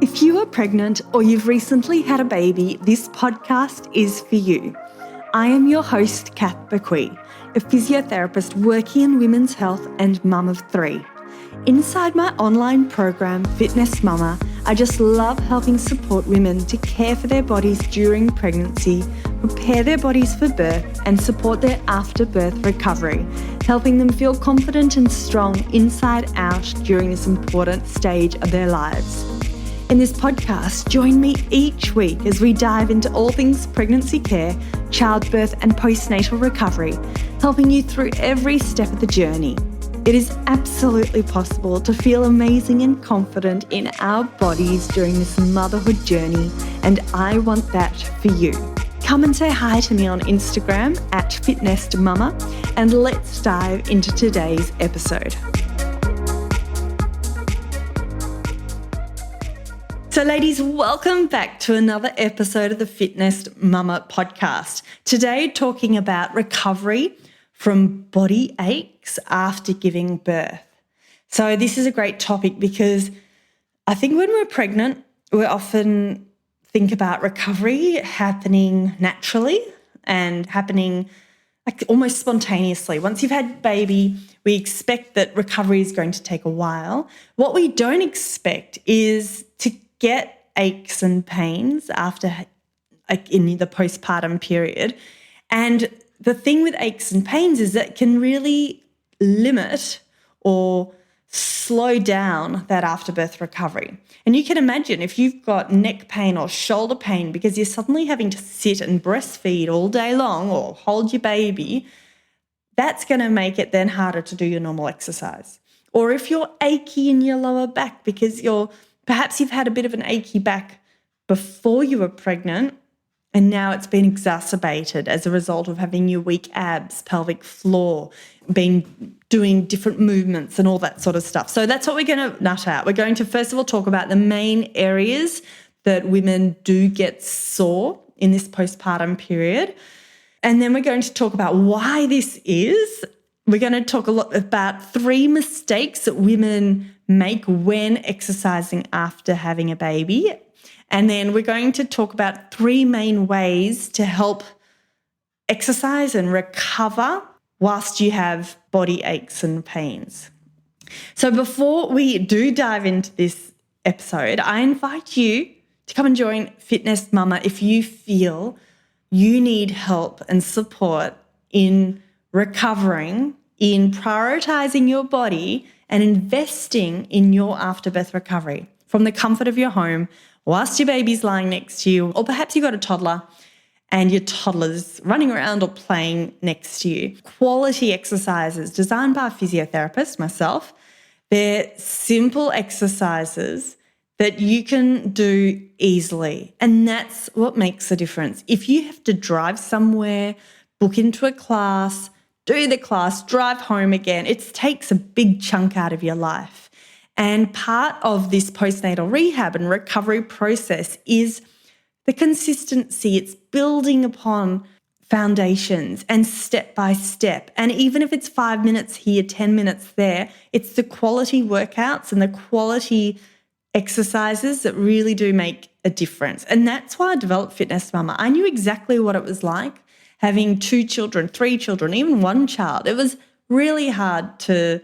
If you are pregnant or you've recently had a baby, this podcast is for you. I am your host, Kath Bequee, a physiotherapist working in women's health and mum of three. Inside my online program, Fitness Mama, I just love helping support women to care for their bodies during pregnancy, prepare their bodies for birth, and support their after-birth recovery, helping them feel confident and strong inside out during this important stage of their lives. In this podcast, join me each week as we dive into all things pregnancy care, childbirth, and postnatal recovery, helping you through every step of the journey. It is absolutely possible to feel amazing and confident in our bodies during this motherhood journey, and I want that for you. Come and say hi to me on Instagram @fitnessmama, and let's dive into today's episode. So ladies, welcome back to another episode of the Fitness Mama podcast. Today, talking about recovery from body aches after giving birth. So this is a great topic because I think when we're pregnant, we often think about recovery happening naturally and happening like almost spontaneously. Once you've had baby, we expect that recovery is going to take a while. What we don't expect is to get aches and pains after, like in the postpartum period. And the thing with aches and pains is that it can really limit or slow down that afterbirth recovery. And you can imagine if you've got neck pain or shoulder pain because you're suddenly having to sit and breastfeed all day long or hold your baby, that's going to make it then harder to do your normal exercise. Or if you're achy in your lower back because perhaps you've had a bit of an achy back before you were pregnant and now it's been exacerbated as a result of having your weak abs, pelvic floor, doing different movements and all that sort of stuff. So that's what we're going to nut out. We're going to first of all talk about the main areas that women do get sore in this postpartum period. And then we're going to talk about why this is. We're going to talk a lot about 3 mistakes that women make when exercising after having a baby. And then we're going to talk about 3 main ways to help exercise and recover whilst you have body aches and pains. So before we do dive into this episode, I invite you to come and join Fitness Mama if you feel you need help and support in recovering, in prioritizing your body and investing in your afterbirth recovery from the comfort of your home whilst your baby's lying next to you, or perhaps you've got a toddler and your toddler's running around or playing next to you. Quality exercises designed by a physiotherapist, myself. They're simple exercises that you can do easily, and that's what makes a difference. If you have to drive somewhere, book into a class, do the class, drive home again, it takes a big chunk out of your life. And part of this postnatal rehab and recovery process is the consistency. It's building upon foundations and step by step. And even if it's 5 minutes here, 10 minutes there, it's the quality workouts and the quality exercises that really do make a difference. And that's why I developed Fitness Mama. I knew exactly what it was like having 2 children, 3 children, even 1 child. It was really hard to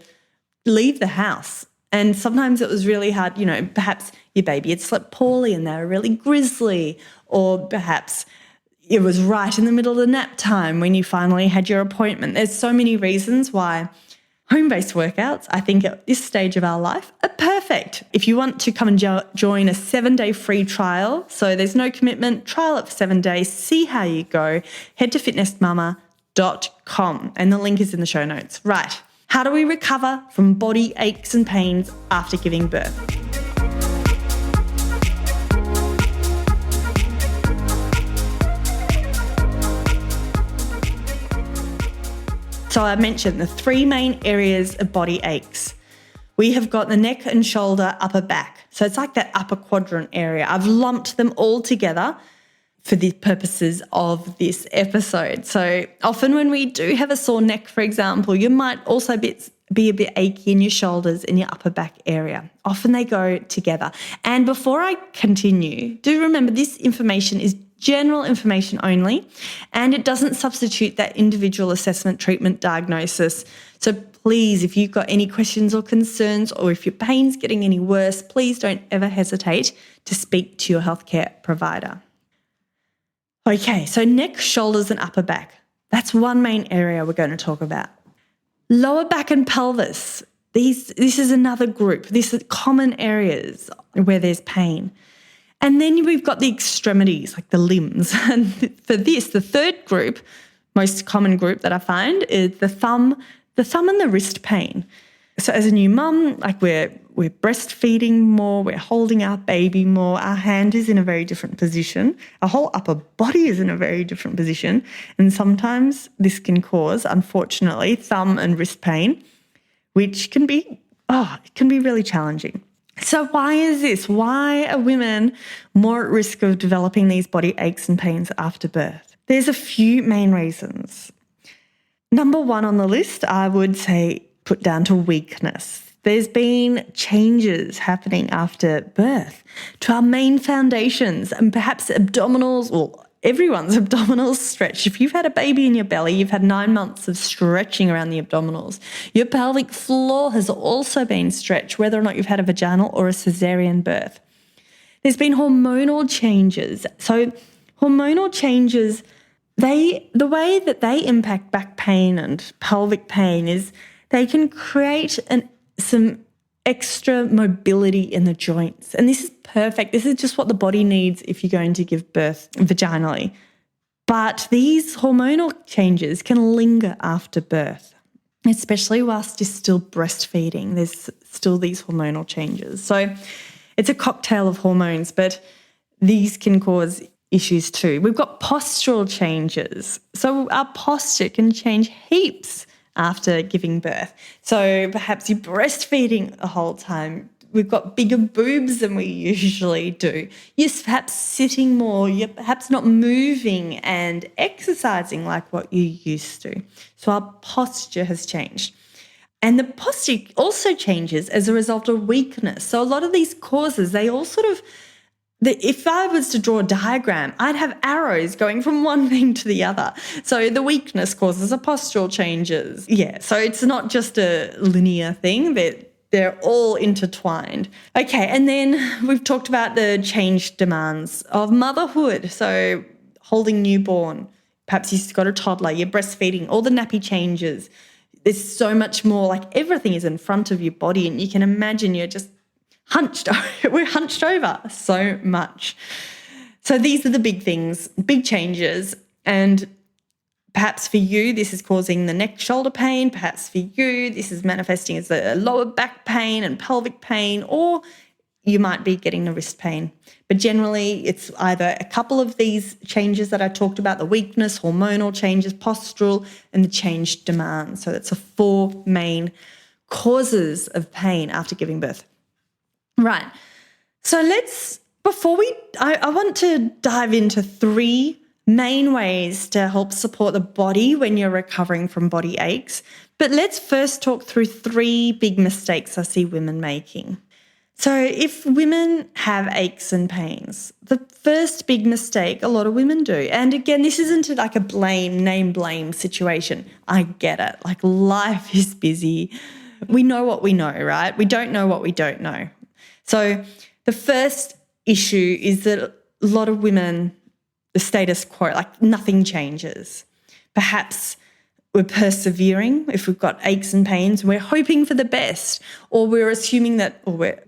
leave the house. And sometimes it was really hard, perhaps your baby had slept poorly and they were really grizzly, or perhaps it was right in the middle of the nap time when you finally had your appointment. There's so many reasons why home-based workouts, I think at this stage of our life, are perfect. If you want to come and join a 7-day free trial, so there's no commitment, trial it for 7 days, see how you go, head to fitnessmama.com and the link is in the show notes. Right, how do we recover from body aches and pains after giving birth? So I mentioned the 3 main areas of body aches. We have got the neck and shoulder, upper back. So it's like that upper quadrant area. I've lumped them all together for the purposes of this episode. So often when we do have a sore neck, for example, you might also be a bit achy in your shoulders and your upper back area. Often they go together. And before I continue, do remember this information is general information only, and it doesn't substitute that individual assessment, treatment, diagnosis. So please, if you've got any questions or concerns, or if your pain's getting any worse, please don't ever hesitate to speak to your healthcare provider. Okay, so neck, shoulders, and upper back. That's one main area we're going to talk about. Lower back and pelvis. This is another group. These are common areas where there's pain. And then we've got the extremities, like the limbs. And for this, the third group, most common group that I find, is the thumb and the wrist pain. So as a new mum, like we're breastfeeding more, we're holding our baby more, our hand is in a very different position, our whole upper body is in a very different position, and sometimes this can cause, unfortunately, thumb and wrist pain, which can be really challenging. So why is this? Why are women more at risk of developing these body aches and pains after birth? There's a few main reasons. Number one on the list, I would say put down to weakness. There's been changes happening after birth to our main foundations, and perhaps abdominals, or everyone's abdominals stretch. If you've had a baby in your belly, you've had 9 months of stretching around the abdominals. Your pelvic floor has also been stretched, whether or not you've had a vaginal or a cesarean birth. There's been hormonal changes. So hormonal changes, the way that they impact back pain and pelvic pain is they can create some extra mobility in the joints. And this is perfect. This is just what the body needs if you're going to give birth vaginally. But these hormonal changes can linger after birth, especially whilst you're still breastfeeding. There's still these hormonal changes. So it's a cocktail of hormones, but these can cause issues too. We've got postural changes. So our posture can change heaps after giving birth. So perhaps you're breastfeeding the whole time. We've got bigger boobs than we usually do. You're perhaps sitting more. You're perhaps not moving and exercising like what you used to. So our posture has changed. And the posture also changes as a result of weakness. So a lot of these causes, they all sort of, if I was to draw a diagram, I'd have arrows going from one thing to the other. So the weakness causes the postural changes. Yeah, so it's not just a linear thing. They're all intertwined. Okay, and then we've talked about the changed demands of motherhood. So holding newborn, perhaps you've got a toddler, you're breastfeeding, all the nappy changes. There's so much more, like everything is in front of your body, and you can imagine you're just we're hunched over so much. So these are the big things, big changes. And perhaps for you, this is causing the neck shoulder pain. Perhaps for you, this is manifesting as a lower back pain and pelvic pain, or you might be getting the wrist pain. But generally, it's either a couple of these changes that I talked about, the weakness, hormonal changes, postural, and the changed demand. So that's the 4 main causes of pain after giving birth. Right. So I want to dive into 3 main ways to help support the body when you're recovering from body aches. But let's first talk through 3 big mistakes I see women making. So if women have aches and pains, the first big mistake a lot of women do, and again, this isn't like a name blame situation. I get it. Like life is busy. We know what we know, right? We don't know what we don't know. So the first issue is that a lot of women, the status quo, like nothing changes. Perhaps we're persevering. If we've got aches and pains, we're hoping for the best, or we're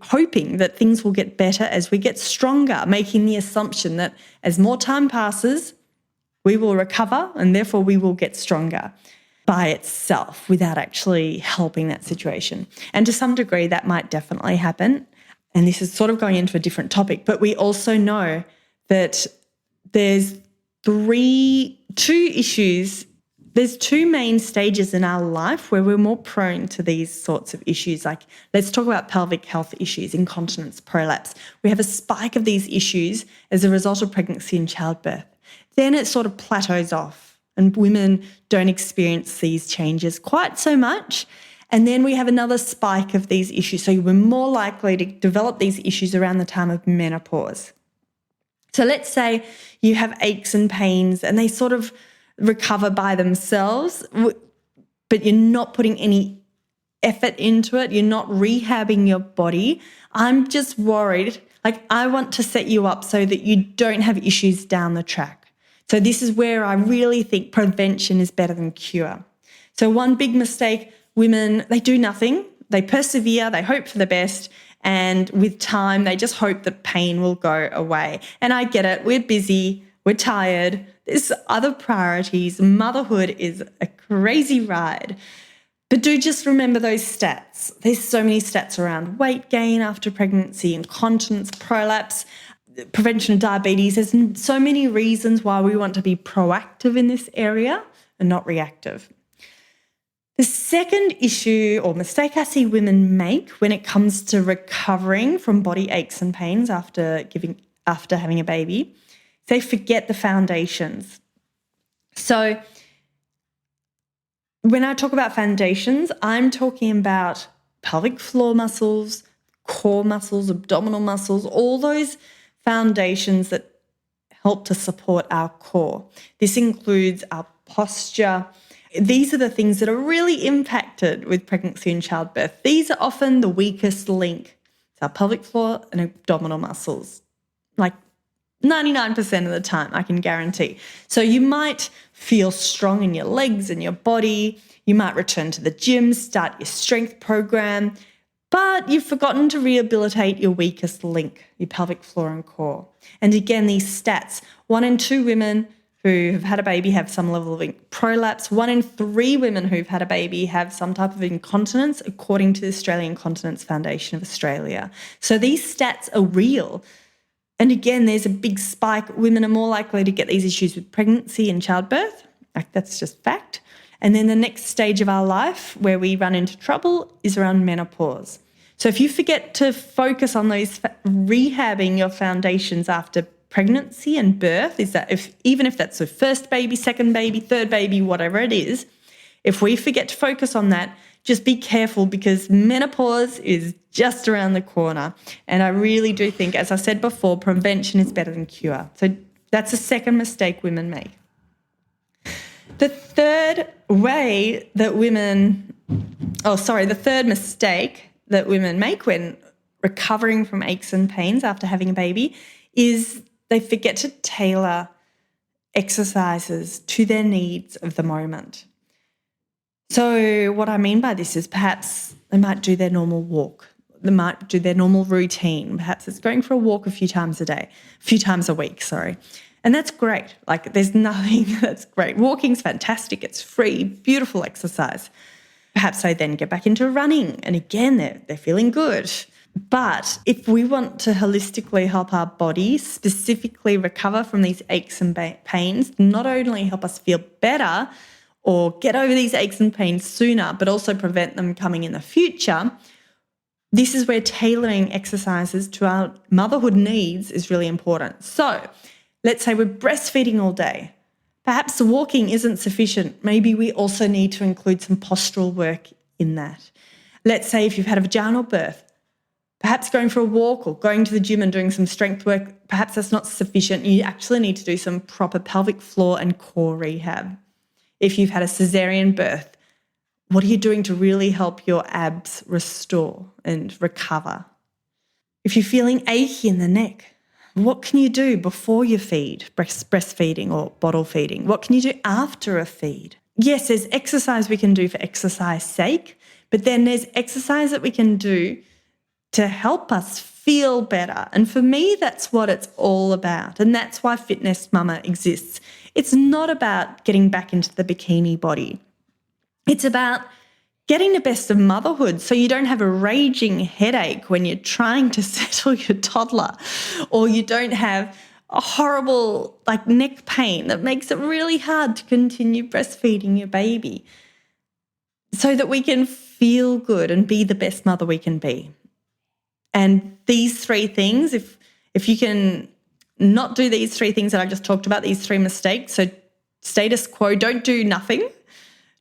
hoping that things will get better as we get stronger, making the assumption that as more time passes, we will recover and therefore we will get stronger by itself without actually helping that situation. And to some degree, that might definitely happen. And this is sort of going into a different topic, but we also know that there's 2 issues. There's 2 main stages in our life where we're more prone to these sorts of issues. Like, let's talk about pelvic health issues, incontinence, prolapse. We have a spike of these issues as a result of pregnancy and childbirth. Then it sort of plateaus off, and women don't experience these changes quite so much. And then we have another spike of these issues. So we're more likely to develop these issues around the time of menopause. So let's say you have aches and pains and they sort of recover by themselves, but you're not putting any effort into it. You're not rehabbing your body. I'm just worried. Like, I want to set you up so that you don't have issues down the track. So this is where I really think prevention is better than cure. So one big mistake, women, they do nothing. They persevere, they hope for the best, and with time, they just hope that pain will go away. And I get it. We're busy. We're tired. There's other priorities. Motherhood is a crazy ride. But do just remember those stats. There's so many stats around weight gain after pregnancy, incontinence, prolapse, prevention of diabetes. There's so many reasons why we want to be proactive in this area and not reactive. The second issue or mistake I see women make when it comes to recovering from body aches and pains after having a baby, is they forget the foundations. So when I talk about foundations, I'm talking about pelvic floor muscles, core muscles, abdominal muscles, all those foundations that help to support our core. This includes our posture. These are the things that are really impacted with pregnancy and childbirth. These are often the weakest link. It's our pelvic floor and abdominal muscles, like 99% of the time, I can guarantee. So you might feel strong in your legs and your body. You might return to the gym, start your strength program, but you've forgotten to rehabilitate your weakest link, your pelvic floor and core. And again, these stats, 1 in 2 women who have had a baby have some level of prolapse. 1 in 3 women who've had a baby have some type of incontinence, according to the Australian Continence Foundation of Australia. So these stats are real. And again, there's a big spike. Women are more likely to get these issues with pregnancy and childbirth. Like, that's just fact. And then the next stage of our life where we run into trouble is around menopause. So if you forget to focus on those rehabbing your foundations after pregnancy and birth, is that even if that's the first baby, second baby, third baby, whatever it is, if we forget to focus on that, just be careful, because menopause is just around the corner. And I really do think, as I said before, prevention is better than cure. So that's the second mistake women make. The third mistake that women make when recovering from aches and pains after having a baby is they forget to tailor exercises to their needs of the moment. So what I mean by this is perhaps they might do their normal walk. They might do their normal routine. Perhaps it's going for a walk a few times a week. And that's great. Like, there's nothing that's great. Walking's fantastic. It's free, beautiful exercise. Perhaps they then get back into running, and again, they're feeling good. But if we want to holistically help our body specifically recover from these aches and pains, not only help us feel better or get over these aches and pains sooner, but also prevent them coming in the future, this is where tailoring exercises to our motherhood needs is really important. So let's say we're breastfeeding all day. Perhaps the walking isn't sufficient. Maybe we also need to include some postural work in that. Let's say if you've had a vaginal birth, perhaps going for a walk or going to the gym and doing some strength work, perhaps that's not sufficient. You actually need to do some proper pelvic floor and core rehab. If you've had a cesarean birth, what are you doing to really help your abs restore and recover? If you're feeling achy in the neck, what can you do before you feed, breastfeeding or bottle feeding? What can you do after a feed? Yes, there's exercise we can do for exercise sake, but then there's exercise that we can do to help us feel better. And for me, that's what it's all about. And that's why Fitness Mama exists. It's not about getting back into the bikini body. It's about getting the best of motherhood so you don't have a raging headache when you're trying to settle your toddler, or you don't have a horrible neck pain that makes it really hard to continue breastfeeding your baby, so that we can feel good and be the best mother we can be. And these 3 things, if you can not do these 3 things that I just talked about, these 3 mistakes, so status quo, don't do nothing,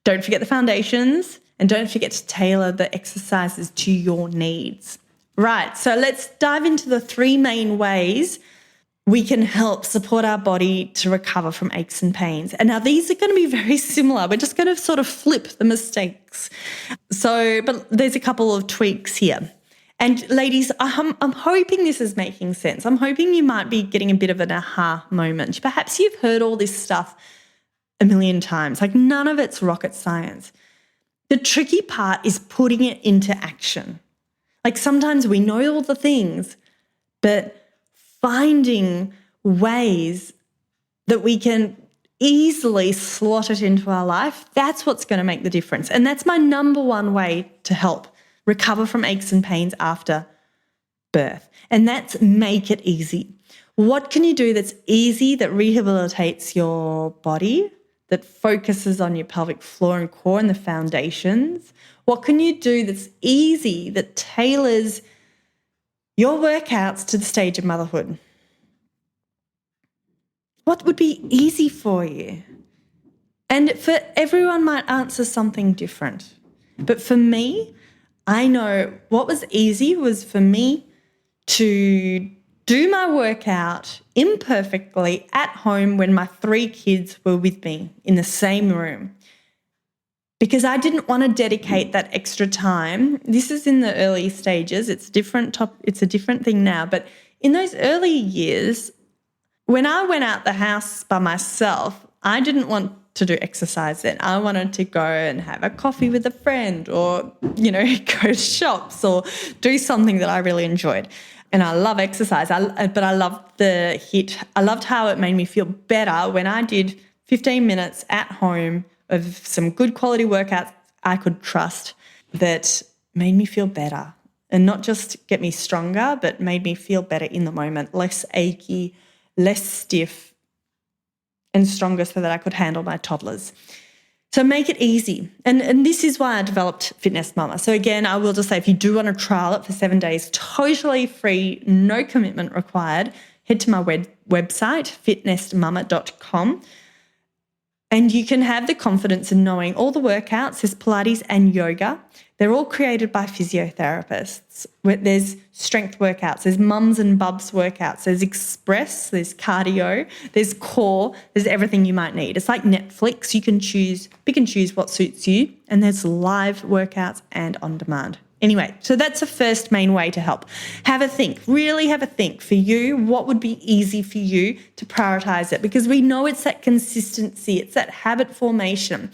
don't forget the foundations, And don't forget to tailor the exercises to your needs. Right, so let's dive into the 3 main ways we can help support our body to recover from aches and pains. And now these are going to be very similar. We're just going to sort of flip the mistakes. But there's a couple of tweaks here. And ladies, I'm hoping this is making sense. I'm hoping you might be getting a bit of an aha moment. Perhaps you've heard all this stuff a million times. Like, none of it's rocket science. The tricky part is putting it into action. Like, sometimes we know all the things, but finding ways that we can easily slot it into our life, that's what's going to make the difference. And that's my number one way to help recover from aches and pains after birth. And that's make it easy. What can you do that's easy, that rehabilitates your body, that focuses on your pelvic floor and core and the foundations? What can you do that's easy, that tailors your workouts to the stage of motherhood? What would be easy for you? And for everyone might answer something different. But for me, I know what was easy was for me to do my workout imperfectly at home when my 3 kids were with me in the same room, because I didn't want to dedicate that extra time. This is in the early stages. It's a different thing now. But in those early years, when I went out the house by myself, I didn't want to do exercise then. I wanted to go and have a coffee with a friend, or, go to shops or do something that I really enjoyed. And I love exercise, but I loved the HIIT. I loved how it made me feel better when I did 15 minutes at home of some good quality workouts I could trust that made me feel better, and not just get me stronger, but made me feel better in the moment, less achy, less stiff, and stronger so that I could handle my toddlers. So make it easy. And this is why I developed Fitness Mama. So again, I will just say, if you do want to trial it for 7 days, totally free, no commitment required, head to my website, fitnessmama.com. And you can have the confidence in knowing all the workouts. There's Pilates and yoga. They're all created by physiotherapists. There's strength workouts, there's mums and bubs workouts, there's express, there's cardio, there's core, there's everything you might need. It's like Netflix. You can pick and choose what suits you, and there's live workouts and on demand. Anyway, so that's the first main way to help. Have a think, really have a think for you. What would be easy for you to prioritize it? Because we know it's that consistency, it's that habit formation.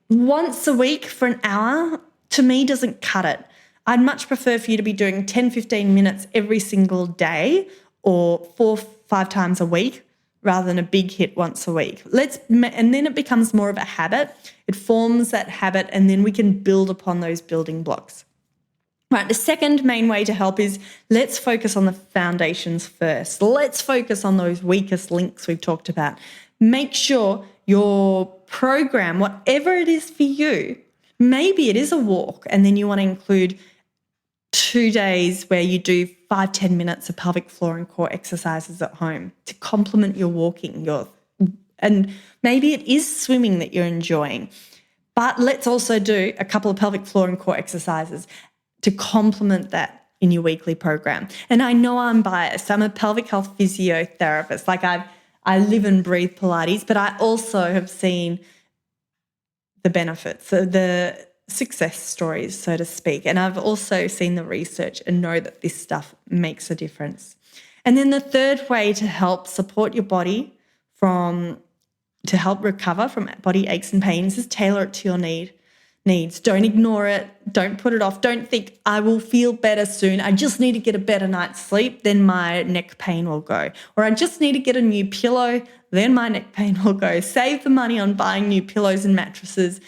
Once a week for an hour, to me, doesn't cut it. I'd much prefer for you to be doing 10, 15 minutes every single day, or 4-5 times a week, rather than a big hit once a week. And then it becomes more of a habit. It forms that habit, and then we can build upon those building blocks. Right, the second main way to help is, let's focus on the foundations first. Let's focus on those weakest links we've talked about. Make sure your program, whatever it is for you, maybe it is a walk, and then you want to include 2 days where you do 5-10 minutes of pelvic floor and core exercises at home to complement your walking. And maybe it is swimming that you're enjoying, but let's also do a couple of pelvic floor and core exercises to complement that in your weekly program. And I know I'm biased. I'm a pelvic health physiotherapist. Like, I live and breathe Pilates, but I also have seen the benefits, the success stories, so to speak. And I've also seen the research and know that this stuff makes a difference. And then the third way to help support your body to help recover from body aches and pains is tailor it to your needs. Don't ignore it. Don't put it off. Don't think, I will feel better soon. I just need to get a better night's sleep, then my neck pain will go. Or I just need to get a new pillow, then my neck pain will go. Save the money on buying new pillows and mattresses.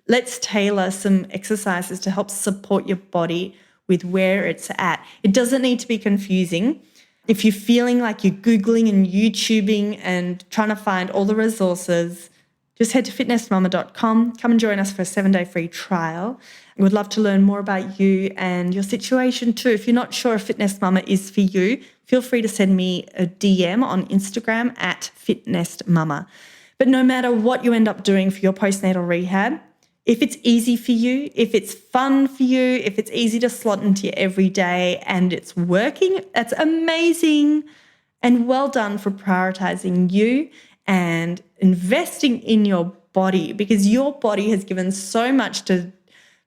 Let's tailor some exercises to help support your body with where it's at. It doesn't need to be confusing. If you're feeling like you're Googling and YouTubing and trying to find all the resources, just head to fitnessmama.com. Come and join us for a 7-day free trial. We'd love to learn more about you and your situation too. If you're not sure if Fitness Mama is for you, feel free to send me a DM on Instagram @fitnessmama. But no matter what you end up doing for your postnatal rehab, If it's easy for you, if it's fun for you, if it's easy to slot into your everyday and it's working, that's amazing. And well done for prioritizing you and investing in your body, because your body has given so much to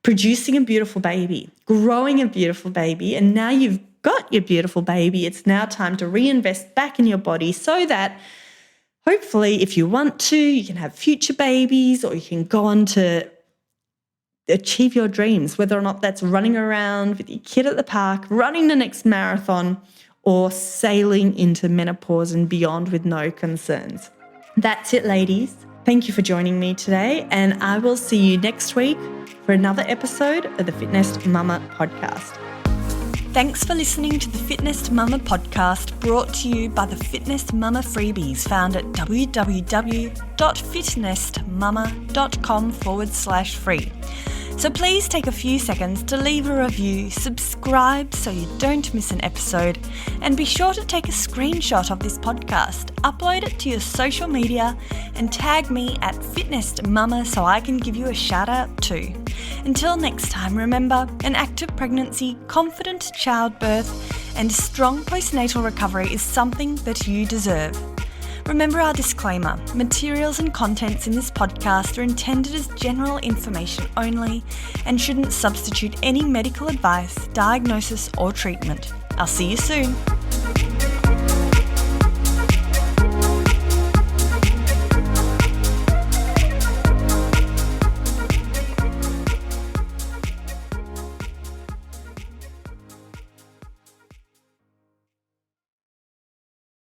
producing a beautiful baby, growing a beautiful baby, and now you've got your beautiful baby. It's now time to reinvest back in your body so that hopefully, if you want to, you can have future babies or you can go on to achieve your dreams, whether or not that's running around with your kid at the park, running the next marathon, or sailing into menopause and beyond with no concerns. That's it, ladies. Thank you for joining me today, and I will see you next week for another episode of the Fitness Mama podcast. Thanks for listening to the Fitness Mama podcast, brought to you by the Fitness Mama freebies found at www.fitnessmama.com/free. So please take a few seconds to leave a review, subscribe so you don't miss an episode, and be sure to take a screenshot of this podcast, upload it to your social media, and tag me at Fitness Mama so I can give you a shout out too. Until next time, remember, an active pregnancy, confident childbirth, and strong postnatal recovery is something that you deserve. Remember our disclaimer: materials and contents in this podcast are intended as general information only and shouldn't substitute any medical advice, diagnosis, or treatment. I'll see you soon.